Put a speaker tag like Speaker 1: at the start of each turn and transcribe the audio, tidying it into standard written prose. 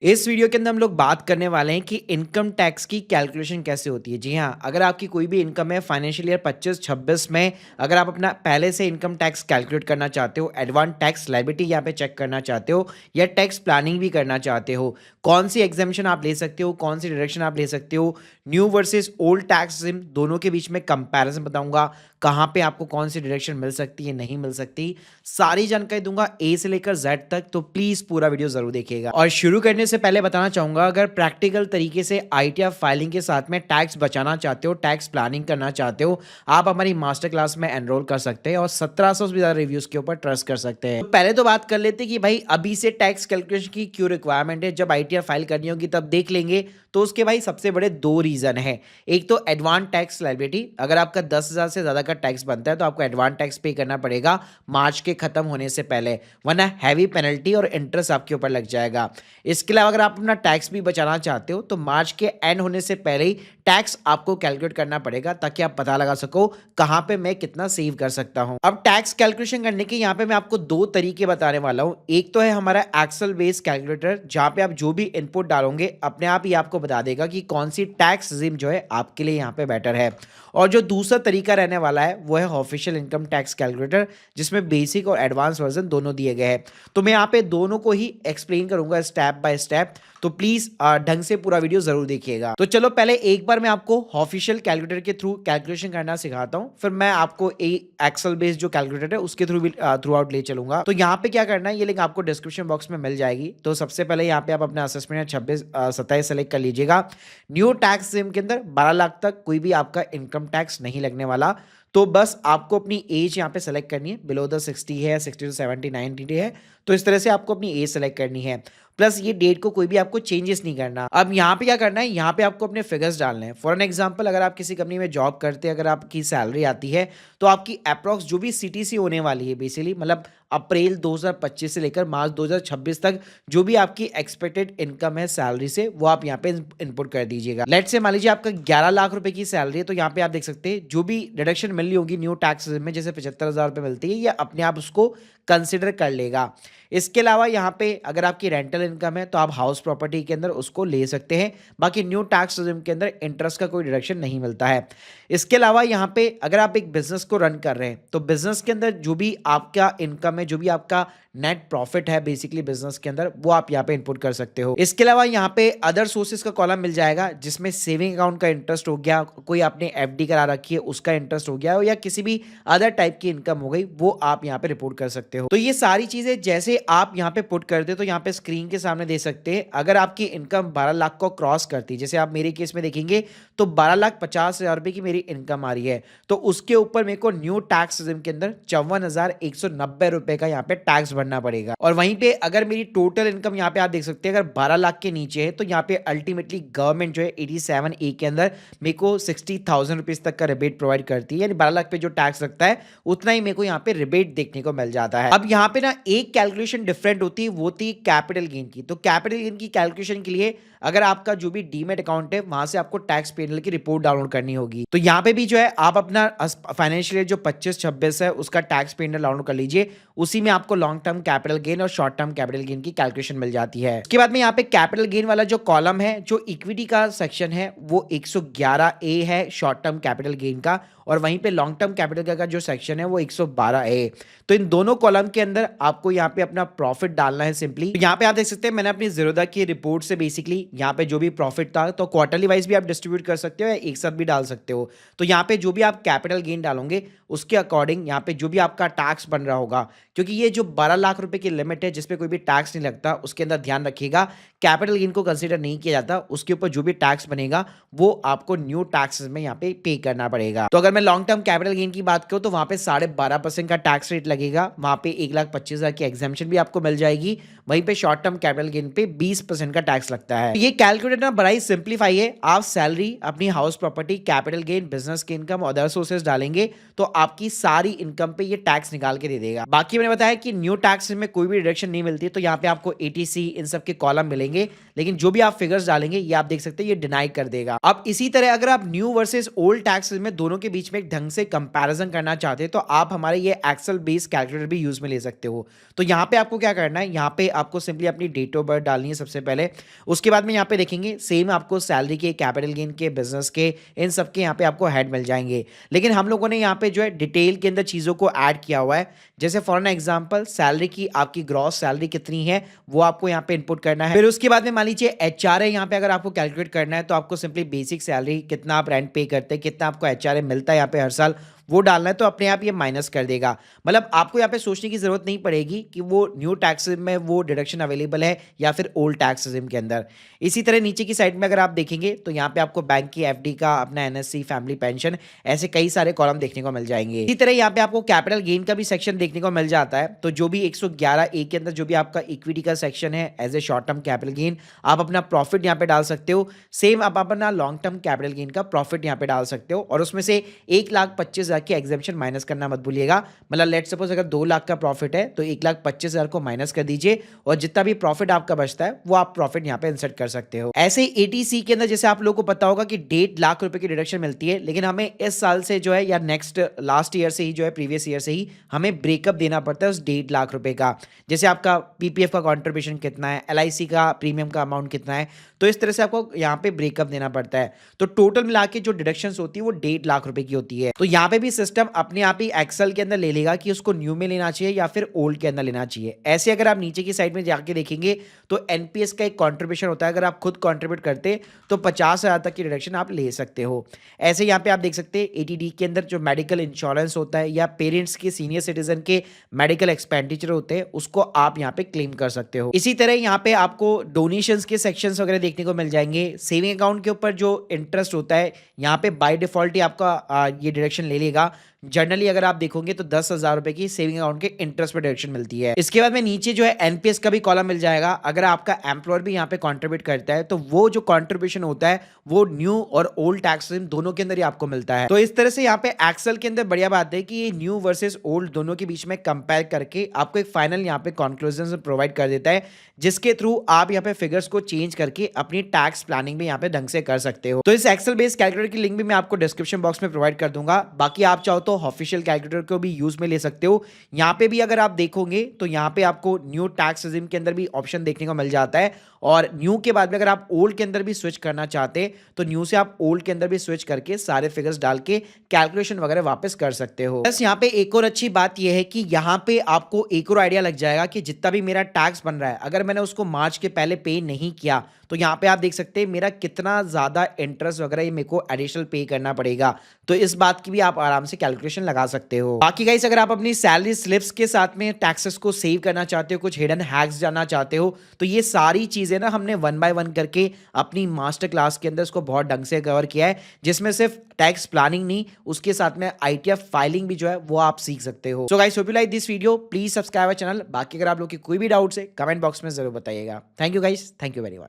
Speaker 1: इस वीडियो के अंदर हम लोग बात करने वाले हैं कि इनकम टैक्स की कैलकुलेशन कैसे होती है। जी हाँ, अगर आपकी कोई भी इनकम है फाइनेंशियल ईयर 25-26 में, अगर आप अपना पहले से इनकम टैक्स कैलकुलेट करना चाहते हो, एडवांस टैक्स लायबिलिटी यहाँ पे चेक करना चाहते हो या टैक्स प्लानिंग भी करना चाहते हो, कौन सी एग्जामेशन आप ले सकते हो, कौन सी डिडक्शन आप ले सकते हो, न्यू वर्सेस ओल्ड टैक्स दोनों के बीच में कंपैरिजन बताऊंगा, कहाँ पे आपको कौन सी डिडक्शन मिल सकती है, नहीं मिल सकती, सारी जानकारी दूंगा ए से लेकर जेड तक। तो प्लीज पूरा वीडियो जरूर देखिएगा। और शुरू करने से पहले बताना चाहूंगा, अगर प्रैक्टिकल तरीके से आईटीआर फाइलिंग के साथ में टैक्स बचाना चाहते हो, टैक्स प्लानिंग करना चाहते हो, आप हमारी मास्टर क्लास में एनरोल कर सकते हैं और 1700 से ज्यादा रिव्यूज के ऊपर ट्रस्ट कर सकते हैं। तो पहले तो बात कर लेते हैं कि भाई अभी से टैक्स कैलकुलेशन की क्यों रिक्वायरमेंट है। जब आईटीआर फाइल करनी होगी तब देख लेंगे। तो उसके भाई सबसे बड़े दो रीजन है। एक तो एडवांस टैक्स लायबिलिटी, अगर आपका 10,000 से ज्यादा का टैक्स बनता है तो आपको एडवांस टैक्स पे करना पड़ेगा मार्च के खत्म होने से पहले, वरना हैवी पेनल्टी और इंटरेस्ट आपके ऊपर लग जाएगा। इसके अलावा अगर आप अपना टैक्स भी बचाना चाहते हो तो मार्च के एंड होने से पहले ही टैक्स आपको कैलकुलेट करना पड़ेगा, ताकि आप पता लगा सको कहां पे मैं कितना सेव कर सकता हूं। अब टैक्स कैलकुलेशन करने के यहाँ पे मैं आपको दो तरीके बताने वाला हूं। एक तो है हमारा एक्सेल बेस्ड कैलकुलेटर, जहां पे आप जो भी इनपुट डालोगे अपने आप ही आपको बता देगा कि कौन सी टैक्स रिजिम जो है आपके लिए यहाँ पे बेटर है। और जो दूसरा तरीका रहने वाला है वो है ऑफिशियल इनकम टैक्स कैलकुलेटर, जिसमें बेसिक और एडवांस वर्जन दोनों दिए गए हैं। तो मैं यहाँ पे दोनों को ही एक्सप्लेन करूंगा स्टेप बाय स्टेप, तो प्लीज ढंग से पूरा वीडियो जरूर देखिएगा। तो चलो पहले एक बार मैं आपको ऑफिशियल कैलकुलेटर के थ्रू कैलकुलेशन करना सिखाता हूं, फिर मैं आपको एक्सेल बेस्ड जो कैलकुलेटर है उसके थ्रू भी थ्रू आउट ले चलूंगा। तो यहाँ पे क्या करना है, ये लिंक आपको डिस्क्रिप्शन बॉक्स में मिल जाएगी। तो सबसे पहले यहाँ पे आप अपना असेसमेंट 26-27 सेलेक्ट कर लीजिएगा। न्यू टैक्स स्कीम के अंदर 12 लाख तक कोई भी आपका इनकम टैक्स नहीं लगने वाला। तो बस आपको अपनी एज यहाँ पे सेलेक्ट करनी है, बिलो द 60 है, 60 to 70 90 है। तो इस तरह से आपको अपनी एज सेलेक्ट करनी है, प्लस ये डेट को कोई भी आपको चेंजेस नहीं करना। अब यहाँ पे क्या करना है, यहाँ पे आपको अपने फिगर्स डालने हैं। फॉर एन एग्जांपल, अगर आप किसी कंपनी में जॉब करते हैं, अगर आपकी सैलरी आती है तो आपकी अप्रॉक्स जो भी सीटीसी होने वाली है, बेसिकली मतलब अप्रैल 2025 से लेकर मार्च 2026 तक जो भी आपकी एक्सपेक्टेड इनकम है सैलरी से, वो आप यहाँ पे इनपुट कर दीजिएगा। लेट से मान लीजिए आपका 11 लाख रुपए की सैलरी है, तो यहाँ पे आप देख सकते हैं जो भी डिडक्शन मिल रही होगी न्यू टैक्स में, जैसे 75,000 रुपए मिलती है, ये अपने आप उसको कंसिडर कर लेगा। इसके अलावा यहाँ पे अगर आपकी रेंटल इनकम है तो आप हाउस प्रॉपर्टी के अंदर उसको ले सकते हैं। बाकी न्यू टैक्स रिजिम के अंदर इंटरेस्ट का कोई डिडक्शन नहीं मिलता है। इसके अलावा यहाँ पे अगर आप एक बिजनेस को रन कर रहे हैं तो बिजनेस के अंदर जो भी आपका इनकम है, जो भी आपका नेट प्रॉफिट है बेसिकली बिजनेस के अंदर, वो आप यहाँ पे इनपुट कर सकते हो। इसके अलावा यहाँ पे अदर सोर्सेज का कॉलम मिल जाएगा, जिसमें सेविंग अकाउंट का इंटरेस्ट हो गया, कोई आपने एफडी करा रखी है उसका इंटरेस्ट हो गया, या किसी भी अदर टाइप की इनकम हो गई, वो आप यहाँ पे रिपोर्ट कर सकते हो। तो ये सारी चीजें जैसे आप यहाँ पे पुट करते हो तो यहाँ पे स्क्रीन के सामने दे सकते हैं। अगर आपकी इनकम 12 लाख को क्रॉस करती है, जैसे आप मेरे केस में देखेंगे तो 12,50,000 रुपए की मेरी इनकम आ रही है, तो उसके ऊपर मेरे को न्यू टैक्स रिजिम के अंदर 54,190 रुपए का यहाँ पे टैक्स भरना पड़ेगा। और वहीं पे अगर मेरी टोटल इनकम यहाँ पे आप देख सकते हैं, अगर 12 लाख के नीचे है तो यहाँ पे अल्टीमेटली गवर्नमेंट जो है 87A के अंदर मेरे को 60,000 रुपीज तक का रिबेट प्रोवाइड करती है, यानी 12 लाख पे जो टैक्स लगता है उतना ही मेरे को यहाँ पे रिबेट देखने को मिल जाता है। अब यहाँ पे ना एक कैलकुलेशन डिफरेंट होती है, वो थी कैपिटल गेन की। तो कैपिटल गेन की कैलकुलेशन के लिए अगर आपका जो भी डीमेट अकाउंट है वहां से आपको टैक्स पेनल की रिपोर्ट डाउनलोड करनी होगी। तो यहाँ पे भी जो है आप अपना फाइनेंशियल ईयर जो 25-26 है उसका टैक्स पेनल डाउनलोड कर लीजिए। उसी में आपको लॉन्ग टर्म कैपिटल गेन और शॉर्ट टर्म कैपिटल गेन की कैलकुलेशन मिल जाती है। उसके बाद में यहाँ पे कैपिटल गेन वाला जो कॉलम है, जो इक्विटी का सेक्शन है, वो 111A है शॉर्ट टर्म कैपिटल गेन का, और वहीं पे लॉन्ग टर्म कैपिटल का जो सेक्शन है वो 112A। तो इन दोनों कॉलम के अंदर आपको यहाँ पे अपना प्रॉफिट डालना है सिंपली। तो यहाँ पे आप देख सकते हैं मैंने अपनी जीरोधा की रिपोर्ट से बेसिकली यहाँ पे जो भी प्रॉफिट था, तो क्वार्टरली वाइज भी आप डिस्ट्रीब्यूट कर सकते हो या एक साथ भी डाल सकते हो। तो यहाँ पे जो भी आप कैपिटल गेन डालोगे उसके अकॉर्डिंग यहाँ पे जो भी आपका टैक्स बन रहा होगा, क्योंकि ये जो 12 लाख रुपए की लिमिट है जिसपे कोई भी टैक्स नहीं लगता, उसके अंदर ध्यान रखिएगा कैपिटल गेन को कंसीडर नहीं किया जाता। उसके ऊपर जो भी टैक्स बनेगा वो आपको न्यू टैक्स में यहाँ पे करना पड़ेगा। तो अगर मैं लॉन्ग टर्म कैपिटल गेन की बात करूं तो वहां पे 12.5% का टैक्स रेट लगेगा, वहां पे 1,25,000 की एग्जाम्पशन भी आपको मिल जाएगी। वहीं पे शॉर्ट टर्म कैपिटल गेन पे 20% का टैक्स लगता है। तो ये कैलकुलेटर ना बड़ा ही सिंप्लीफाई है। आप सैलरी, अपनी house property, capital gain, business की इनकम, अदर सोर्सेज डालेंगे तो आपकी सारी इनकम पे ये टैक्स निकाल के दे देगा। बाकी मैंने बताया कि न्यू टैक्स में कोई भी डिडक्शन नहीं मिलती, तो यहाँ पे आपको एटीसी इन सब के कॉलम मिलेंगे, लेकिन जो भी आप फिगर्स डालेंगे ये आप देख सकते हैं ये डिनाई कर देगा। अब इसी तरह अगर आप न्यू वर्सेस ओल्ड टैक्स में दोनों के बीच में एक ढंग से कंपैरिजन करना चाहते हैं तो आप हमारे ये एक्सेल बेस्ड कैलकुलेटर भी यूज में ले सकते हो। तो यहाँ पे आपको क्या करना है, यहाँ पे आपको सिंपली अपनी डेट ऑफ बर्थ डालनी है सबसे पहले। उसके बाद में यहाँ पे देखेंगे सेम आपको सैलरी के, कैपिटल गेन के, बिजनेस के, इन सब के यहाँ पे आपको हेड मिल जाएंगे। लेकिन हम लोगों ने यहाँ पे जो है डिटेल के अंदर चीज़ों को ऐड किया हुआ है। जैसे फॉर एन एग्जांपल सैलरी की आपकी ग्रॉस सैलरी कितनी है वो आपको यहाँ पे इनपुट करना है। फिर उसके बाद में मान लीजिए एचआरए यहाँ पे अगर आपको कैलकुलेट करना है तो आपको सिंपली बेसिक सैलरी, कितना आप रेंट पे करते हैं, कितना आपको एचआरए मिलता है यहाँ पे हर साल, वो डालना है, तो अपने आप ये माइनस कर देगा। मतलब आपको यहाँ पे सोचने की जरूरत नहीं पड़ेगी कि वो न्यू टैक्स में वो डिडक्शन अवेलेबल है या फिर ओल्ड टैक्स के अंदर। इसी तरह नीचे की साइड में अगर आप देखेंगे तो यहाँ पे आपको बैंक की एफडी का, अपना एनएससी, फैमिली पेंशन, ऐसे कई सारे कॉलम देखने को मिल जाएंगे। इसी तरह यहाँ पे आपको कैपिटल गेन का भी सेक्शन देखने को मिल जाता है। तो जो भी 111A के अंदर जो भी आपका इक्विटी का सेक्शन है as a short term capital gain, आप अपना प्रॉफिट यहाँ पे डाल सकते हो। सेम आप अपना लॉन्ग टर्म कैपिटल गेन का प्रॉफिट यहाँ पे डाल सकते हो, और उसमें से 1,25,000 की एग्जेम्पशन माइनस करना मत भूलिएगा। मतलब लेट सपोज अगर 2 लाख का प्रॉफिट है तो 1,25,000 को माइनस कर दीजिए, और जितना भी प्रॉफिट आपका बचता है वो आप प्रॉफिट यहाँ पे इंसर्ट कर सकते हो। ऐसे एटीसी के अंदर जैसे आप लोगों को पता होगा कि 1.5 लाख रुपए की डिडक्शन मिलती है, लेकिन हमें इस साल से जो है या नेक्स्ट लास्ट ईयर से ही जो है, प्रीवियस ईयर से ही हमें ब्रेकअप देना पड़ता है उस 1.5 लाख रुपए का। जैसे आपका पीपीएफ का कॉन्ट्रीब्यूशन कितना है, एलआईसी का प्रीमियम का अमाउंट कितना है, तो इस तरह से आपको यहाँ पे ब्रेकअप देना पड़ता है। तो टोटल मिला के जो डिडक्शन होती है वो 1.5 लाख रुपए की होती है। तो यहाँ पे भी सिस्टम अपने आप ही एक्सेल के अंदर ले लेगा कि उसको न्यू में लेना चाहिए या फिर ओल्ड के अंदर लेना चाहिए। ऐसे अगर आप नीचे की साइड में जाके देखेंगे तो एनपीएस का एक कॉन्ट्रीब्यूशन होता है, अगर आप खुद कॉन्ट्रीब्यूट करते तो 50,000 तक की डिडक्शन आप ले सकते हो। ऐसे यहाँ पे आप देख सकते हैं एटीडी के अंदर जो मेडिकल इंश्योरेंस होता है या पेरेंट्स के, सीनियर सिटीजन के मेडिकल एक्सपेंडिचर होते हैं, उसको आप यहाँ पे क्लेम कर सकते हो। इसी तरह यहाँ पे आपको डोनेशंस के सेक्शंस वगैरह देखने को मिल जाएंगे। सेविंग अकाउंट के ऊपर जो इंटरेस्ट होता है यहाँ पे बाय डिफॉल्ट ही आपका ये डिडक्शन ले लेगा। जनरली अगर आप देखोगे तो 10,000 रुपए की सेविंग अकाउंट के इंटरेस्ट पे डिडक्शन मिलती है। इसके बाद में नीचे जो है एनपीएस का भी कॉलम मिल जाएगा। अगर आपका एम्प्लॉयर भी यहाँ पे कंट्रीब्यूट करता है तो वो जो कंट्रीब्यूशन होता है वो न्यू और ओल्ड टैक्स दोनों के अंदर ही आपको मिलता है। तो इस तरह से यहाँ पे एक्सेल के अंदर बढ़िया बात है कि ये न्यू वर्सेस ओल्ड दोनों के बीच में कंपेयर करके आपको एक फाइनल यहाँ पे कंक्लूजन प्रोवाइड कर देता है, जिसके थ्रू आप यहाँ पे फिगर्स को चेंज करके अपनी टैक्स प्लानिंग भी यहाँ पे ढंग से कर सकते हो। तो इस एक्सेल बेस्ड कैलकुलेटर की लिंक भी मैं आपको डिस्क्रिप्शन बॉक्स में प्रोवाइड कर दूंगा। बाकी आप चाहो तो ऑफिशियल कैलकुलेटर को भी यूज में ले सकते हो। यहाँ पे भी अगर आप देखोगे तो यहाँ पे आपको न्यू टैक्स रेजिम के अंदर भी ऑप्शन देखने को मिल जाता है, और न्यू के बाद में अगर आप ओल्ड के अंदर भी स्विच करना चाहते हैं तो न्यू से आप ओल्ड के अंदर भी स्विच करके सारे फिगर्स डाल के कैलकुलेशन वगैरह वापस कर सकते हो। बस यहाँ पे एक और अच्छी बात यह है कि यहाँ पे आपको एक और आइडिया लग जाएगा कि जितना भी मेरा टैक्स बन रहा है, अगर मैंने उसको मार्च के पहले पे नहीं किया तो यहाँ पे आप देख सकते हैं मेरा कितना ज्यादा इंटरेस्ट वगैरह ये मेरे को एडिशनल पे करना पड़ेगा। तो इस बात की भी आप आराम से कैलकुलेशन लगा सकते हो। बाकी गाइस अगर आप अपनी सैलरी स्लिप्स के साथ में टैक्सेस को सेव करना चाहते हो, कुछ हिडन हैक्स जानना चाहते हो, तो ये सारी चीजें ना हमने 1 बाय 1 करके अपनी मास्टर क्लास के अंदर इसको बहुत ढंग से कवर किया है, जिसमें सिर्फ टैक्स प्लानिंग नहीं, उसके साथ में आईटीएफ फाइलिंग भी जो है वो आप सीख सकते हो। So guys hope you like this video, please subscribe our channel. बाकी अगर आप लोग की कोई भी डाउट्स है कमेंट बॉक्स में जरूर बताइएगा। Thank you guys, thank you very much.